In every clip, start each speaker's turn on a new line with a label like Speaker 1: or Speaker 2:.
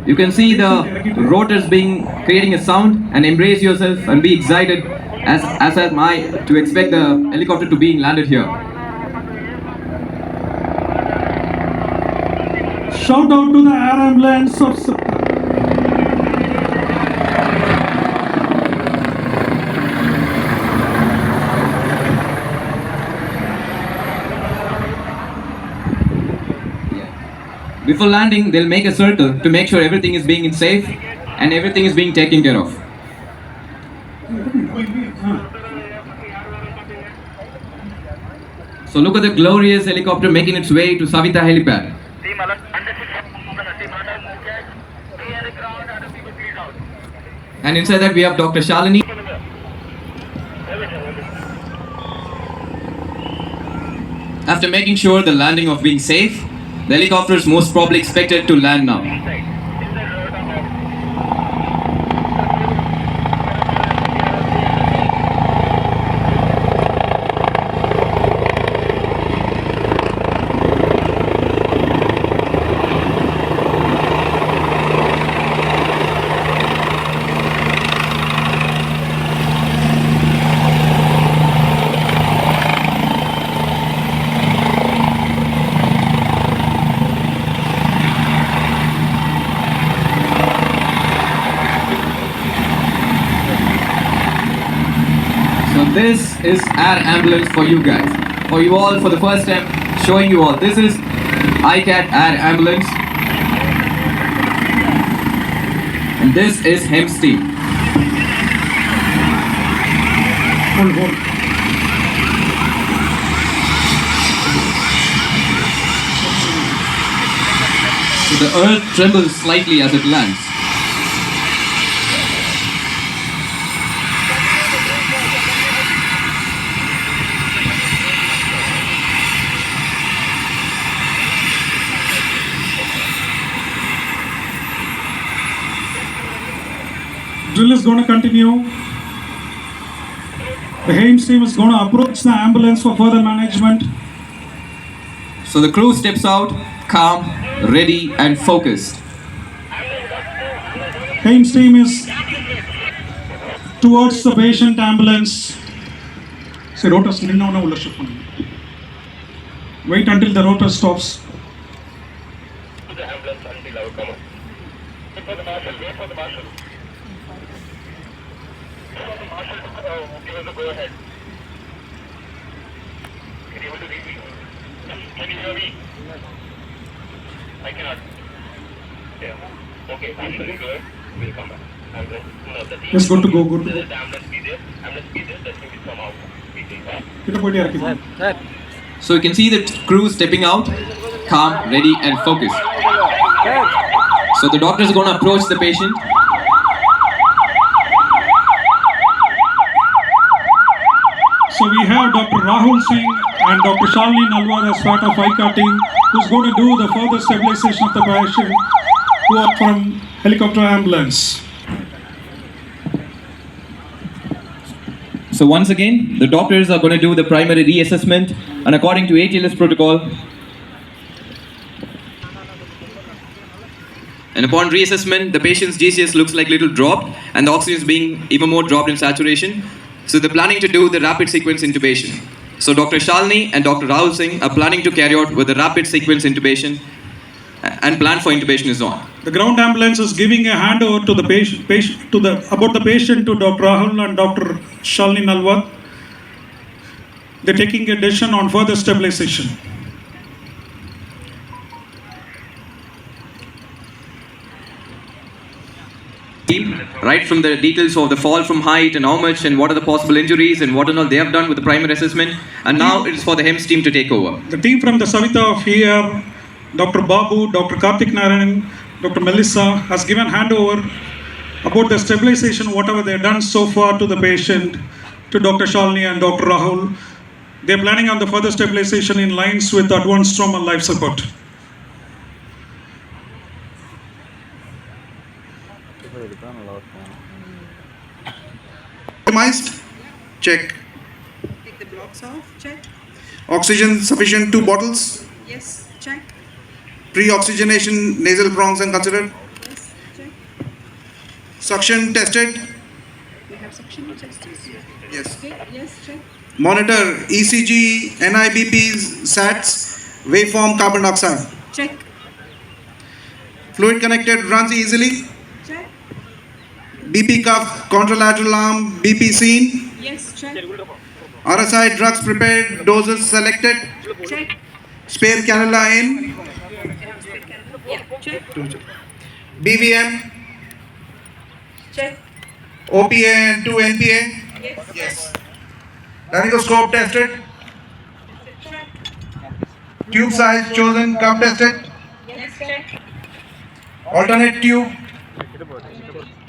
Speaker 1: You can see the rotors being creating a sound, and embrace yourself and be excited as am I to expect the helicopter to being landed here.
Speaker 2: Shout out to the air ambulance of
Speaker 1: Before landing, they'll make a circle to make sure everything is being safe and everything is being taken care of. So look at the glorious helicopter making its way to Savita helipad. And inside that we have Dr. Shalini. After making sure the landing of being safe, the helicopter is most probably expected to land now. So this is air ambulance for you guys. For you all, for the first time, showing you all. This is ICAT air ambulance. And this is HEMS team. So the earth trembles slightly as it lands.
Speaker 2: Drill is going to continue. The HAIMS team is going to approach the ambulance for further management.
Speaker 1: So the crew steps out, calm, ready and focused.
Speaker 2: HAIMS team is towards the patient ambulance. Say rotor wait until the rotor stops.
Speaker 3: To the ambulance until I will come up. Wait for the marshal, wait for the marshal. The marshal give us a go ahead. Can you able to read me? Can you hear me? I cannot. Yeah. Okay, ambulance go ahead. We'll come back. Ambulance. No, the team.
Speaker 2: Yes, good to go, good to go.
Speaker 3: The ambulance be there. Ambulance be there. That team will come out. Be there.
Speaker 1: So you can see the crew stepping out, calm, ready and focused. So the doctor is going to approach the patient.
Speaker 2: So we have Dr. Rahul Singh and Dr. Shalini Nalwar as part of ICA team, who's going to do the further stabilization of the patient who are from helicopter ambulance.
Speaker 1: So once again, the doctors are going to do the primary reassessment, and according to ATLS protocol, and upon reassessment, the patient's GCS looks like little dropped, and the oxygen is being even more dropped in saturation. So they're planning to do the rapid sequence intubation. So Dr. Shalini and Dr. Rahul Singh are planning to carry out with the rapid sequence intubation, and plan for intubation is on.
Speaker 2: The ground ambulance is giving a handover to the patient to Dr. Rahul and Dr. Shalini Nalwar. They're taking a decision on further stabilization.
Speaker 1: Right from the details of the fall from height and how much and what are the possible injuries and what and all they have done with the primary assessment, and now it is for the HEMS team to take over.
Speaker 2: The team from the Savita of here, Dr. Babu, Dr. Karthik Narayan, Dr. Melissa has given handover about the stabilization, whatever they have done so far to the patient, to Dr. Shalini and Dr. Rahul. They are planning on the further stabilization in lines with advanced trauma life support.
Speaker 4: Optimized? Check.
Speaker 5: Take the blocks off, check.
Speaker 4: Oxygen sufficient, 2 bottles?
Speaker 5: Yes, check.
Speaker 4: Pre-oxygenation nasal prongs and considered. Suction tested.
Speaker 5: We have suction testers.
Speaker 4: Yes.
Speaker 5: Okay, yes, check.
Speaker 4: Monitor ECG, NIBPs, SATs, waveform carbon dioxide.
Speaker 5: Check.
Speaker 4: Fluid connected, runs easily.
Speaker 5: Check.
Speaker 4: BP cuff, contralateral arm, BP seen.
Speaker 5: Yes, check.
Speaker 4: RSI drugs prepared, doses selected.
Speaker 5: Check.
Speaker 4: Spare cannula in.
Speaker 5: Yeah, check.
Speaker 4: BVM,
Speaker 5: Check.
Speaker 4: OPA and 2 NPA.
Speaker 5: Yes.
Speaker 4: Yes. Laryngoscope tested.
Speaker 5: Check.
Speaker 4: Tube size chosen, cup tested.
Speaker 5: Yes, check.
Speaker 4: Alternate tube,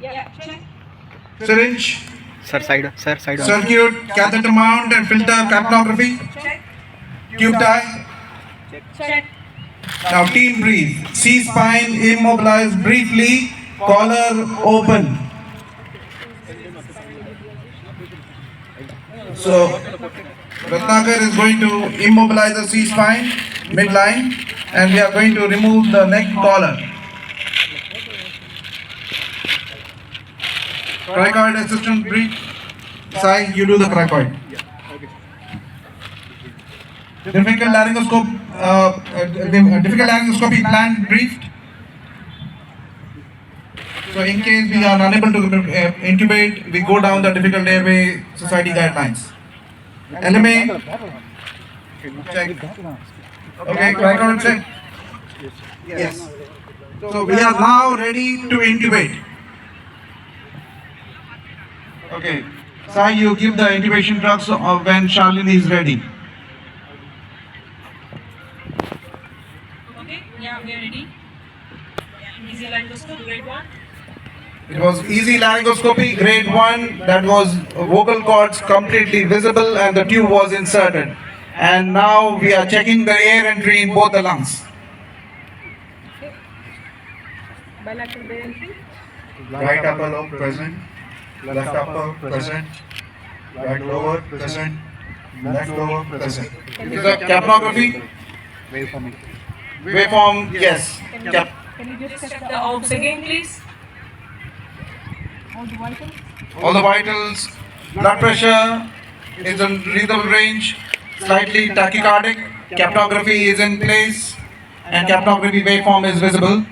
Speaker 5: Yeah, check.
Speaker 4: syringe,
Speaker 6: side
Speaker 4: circuit, catheter mount and filter capnography.
Speaker 5: Check.
Speaker 4: Tube tie.
Speaker 5: Check.
Speaker 4: Now team brief. C-spine immobilized briefly, collar open. So Ratnakar is going to immobilize the C-spine midline and we are going to remove the neck collar. Cricoid assistant brief. Sai, you do the cricoid. Difficult laryngoscopy plan briefed. So in case we are unable to intubate, we go down the difficult airway society guidelines. LMA, check. Okay, cricoid check. Yes. So we are now ready to intubate. Okay. Sai, you give the intubation drugs when Shalini is ready.
Speaker 5: Okay, yeah, we are ready. Yeah, easy laryngoscope, grade 1.
Speaker 4: It was easy laryngoscopy, grade 1, that was vocal cords completely visible and the tube was inserted. And now we are checking the air entry in both the lungs.
Speaker 5: Bilateral bay entry.
Speaker 4: Right upper lobe present, left upper present, right lower present, left lower present. Is that capnography? Waveform, yes.
Speaker 5: Can you just check the outs again, please?
Speaker 4: All the vitals, blood pressure is in reasonable range, slightly tachycardic, capnography is in place, and capnography waveform is visible,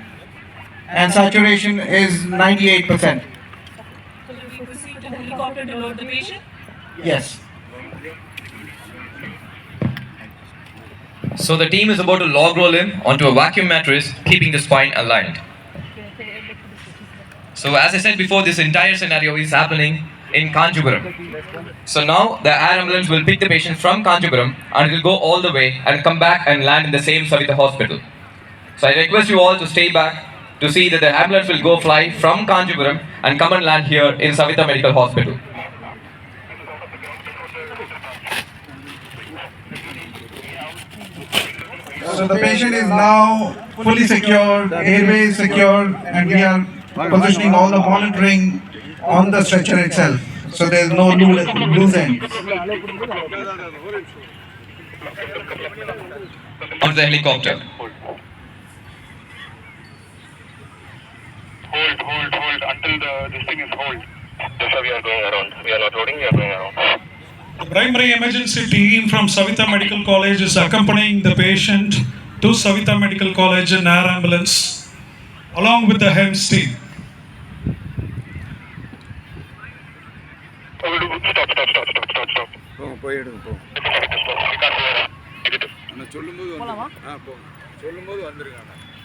Speaker 4: and saturation is 98%.
Speaker 5: So we proceed to the helicopter to load the patient.
Speaker 4: Yes.
Speaker 1: So the team is about to log roll him onto a vacuum mattress, keeping the spine aligned. So as I said before, this entire scenario is happening in Kanchipuram. So now the air ambulance will pick the patient from Kanchipuram and it will go all the way and come back and land in the same Savitha hospital. So I request you all to stay back to see that the ambulance will go fly from Kanchipuram and come and land here in Savitha Medical Hospital.
Speaker 4: So the patient is now fully secured, airway is secured, and we are positioning all the monitoring on the stretcher itself. So there is no loose ends.
Speaker 1: Onto the helicopter.
Speaker 3: Hold until this thing is hold. That's how we are going around. We are not loading, we are going around.
Speaker 2: The primary emergency team from Savitha Medical College is accompanying the patient to Savitha Medical College in air ambulance along with the HEMS team.
Speaker 3: Stop.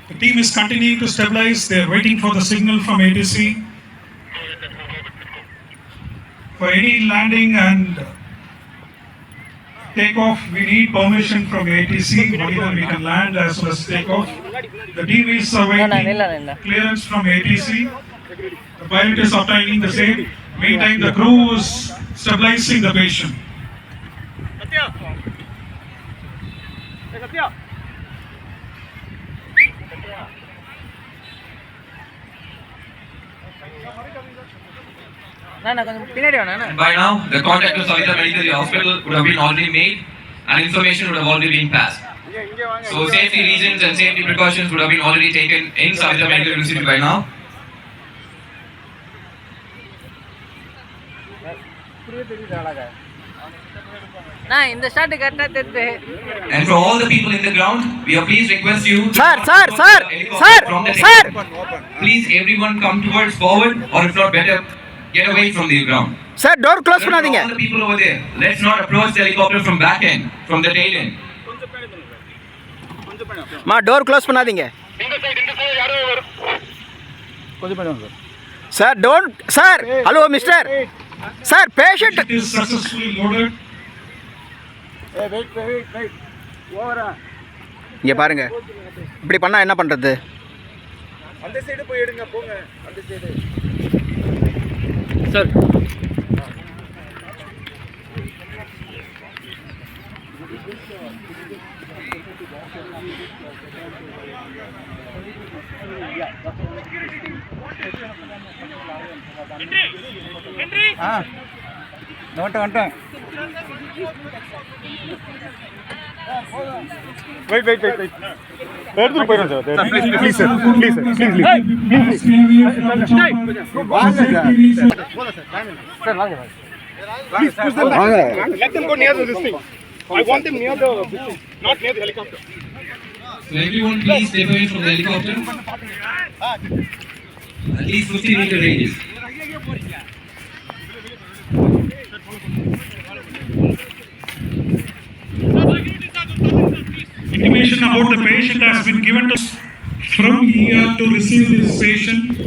Speaker 2: The team is continuing to stabilize. They are waiting for the signal from ATC. For any landing and takeoff, we need permission from ATC. Only then we can land as well as take off. The team is awaiting clearance from ATC. The pilot is obtaining the same. Meantime, the crew is stabilizing the patient.
Speaker 1: By now, the contact to Savitha Medical Hospital would have been already made and information would have already been passed. So safety reasons and safety precautions would have been already taken in Savitha Medical University by now.
Speaker 6: நான் இந்த shot கரெக்டா தெரியுது.
Speaker 1: And for all the people in the ground, we are please request you to
Speaker 6: Sir,
Speaker 1: come
Speaker 6: sir,
Speaker 1: towards
Speaker 6: sir,
Speaker 1: the helicopter
Speaker 6: sir,
Speaker 1: from the
Speaker 6: sir.
Speaker 1: helicopter. Please everyone come towards forward, or if not better, get away from the ground.
Speaker 6: Sir door close
Speaker 1: Sir, for
Speaker 6: பண்ணாதீங்க.
Speaker 1: all the people over there, let's not approach the helicopter from back end, from the tail end.
Speaker 6: மா door close பண்ணாதீங்க.
Speaker 3: இந்த side யாரோ வரும்.
Speaker 6: Sir don't sir hello mister sir patient
Speaker 2: It is successfully loaded.
Speaker 6: இங்க பாருங்க இப்படி பண்ணா என்ன பண்றது?
Speaker 4: அந்த சைடு போய் எடுங்க போங்க அந்த சைடு.
Speaker 6: சார் வந்துட்டேன்.
Speaker 2: Wait. எடுத்துட்டு போயிடுறேன் sir. Please sir. Please.
Speaker 3: Let them go near this thing. I want them near the not near the helicopter.
Speaker 1: So everyone please stay away from the helicopter. At least 50-meter radius.
Speaker 2: Intimation about the patient has been given to us from ER to receive this patient.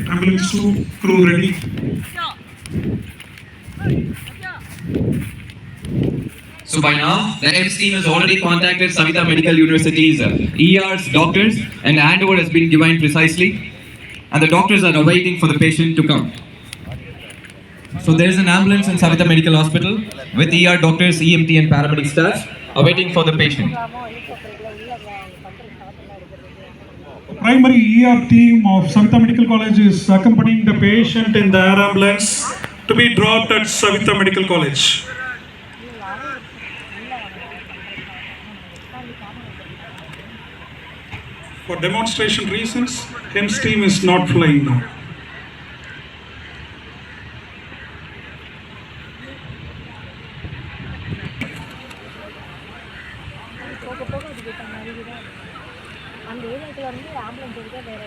Speaker 2: Ambulance 2 crew ready.
Speaker 1: So by now, the EMS team has already contacted Savitha Medical University's ER's doctors, and the handover has been given precisely, and the doctors are awaiting for the patient to come. So there is an ambulance in Savitha Medical Hospital with ER doctors, EMT and paramedic staff awaiting for the patient.
Speaker 2: The primary ER team of Savitha Medical College is accompanying the patient in the air ambulance to be dropped at Savitha Medical College. For demonstration reasons, HEMS team is not flying now.
Speaker 7: அந்த ஏரியாவுக்கு வந்து ambulance எடுக்க வேற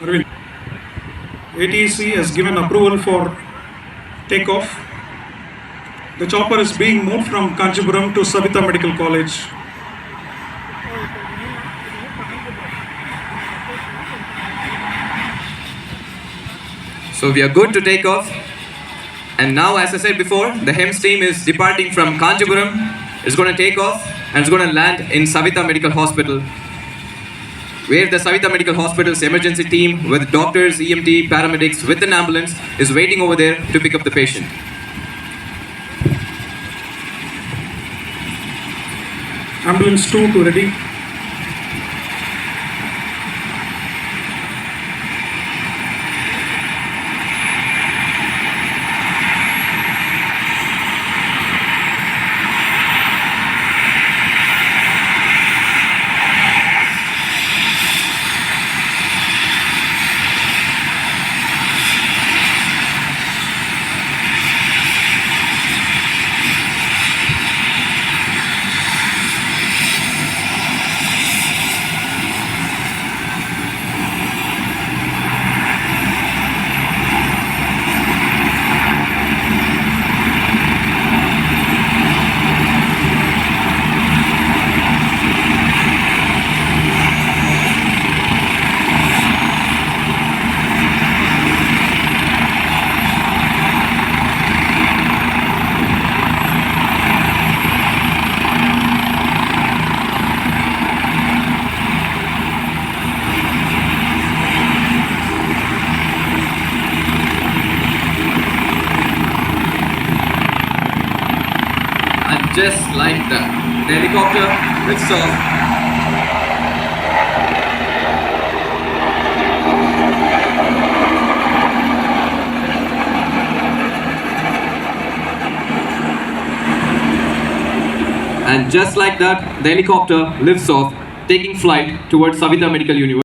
Speaker 2: Arvind, ATC has given approval for takeoff. The chopper is being moved from Kanchipuram to Savitha Medical College.
Speaker 1: So we are good to take off. And now, as I said before, the HEMS team is departing from Kanchipuram. It's going to take off and it's going to land in Savitha Medical Hospital, where the Savitha Medical Hospital's emergency team with doctors, EMT, paramedics with an ambulance is waiting over there to pick up the patient.
Speaker 2: Ambulance 2 to ready.
Speaker 1: just like that, the helicopter lifts off. And just like that, the helicopter lifts off, taking flight towards Savitha Medical University.